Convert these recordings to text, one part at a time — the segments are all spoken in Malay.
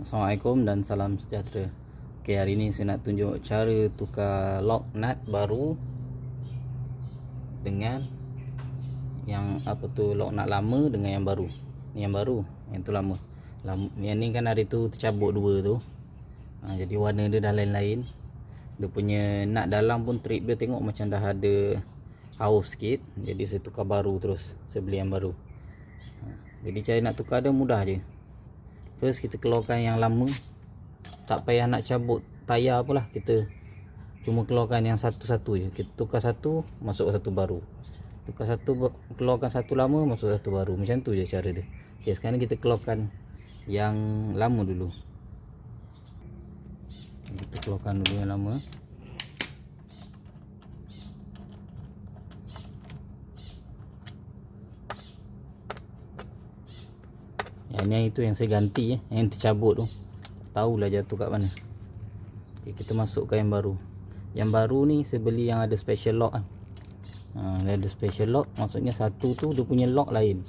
Assalamualaikum dan salam sejahtera. Okey, hari ni saya nak tunjuk cara tukar lock nut baru dengan yang lock nut lama dengan yang baru. Ni yang baru, yang tu lama. Yang ni kan hari tu tercabut dua tu. Jadi warna dia dah lain-lain. Dia punya nut dalam pun trip dia tengok macam dah ada haus sikit. Jadi saya tukar baru terus. Saya beli yang baru. Jadi cara nak tukar dia mudah je. First kita keluarkan yang lama. Tak payah nak cabut tayar apalah, kita cuma keluarkan yang satu-satu je. Kita tukar satu, masuk satu baru. Tukar satu, keluarkan satu lama, masuk satu baru. Macam tu je cara dia. Okay, sekarang kita keluarkan yang lama dulu. Kita keluarkan dulu yang lama. Yang ni itu yang saya ganti yang tercabut tu. Tahulah jatuh kat mana. Okay, kita masukkan yang baru. Yang baru ni saya beli yang ada special lock kan. Dia ada special lock, maksudnya satu tu dia punya lock lain.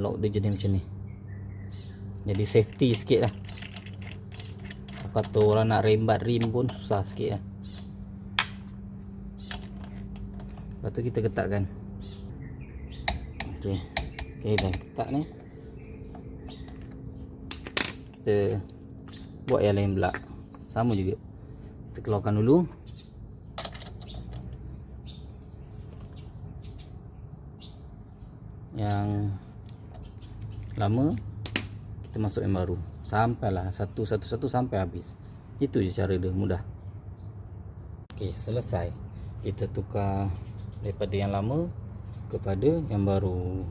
Lock dia jenis macam ni. Jadi safety sikit lah. Kata orang nak rembat rim pun susah sikit lah. Lepas tu kita ketatkan. Okay, dah ketat ni. Kita buat yang lain pula. Sama juga. Kita keluarkan dulu. Yang lama kita masuk yang baru. Sampailah satu-satu sampai habis. Itu je cara dia, mudah. Okey, selesai. Kita tukar daripada yang lama kepada yang baru.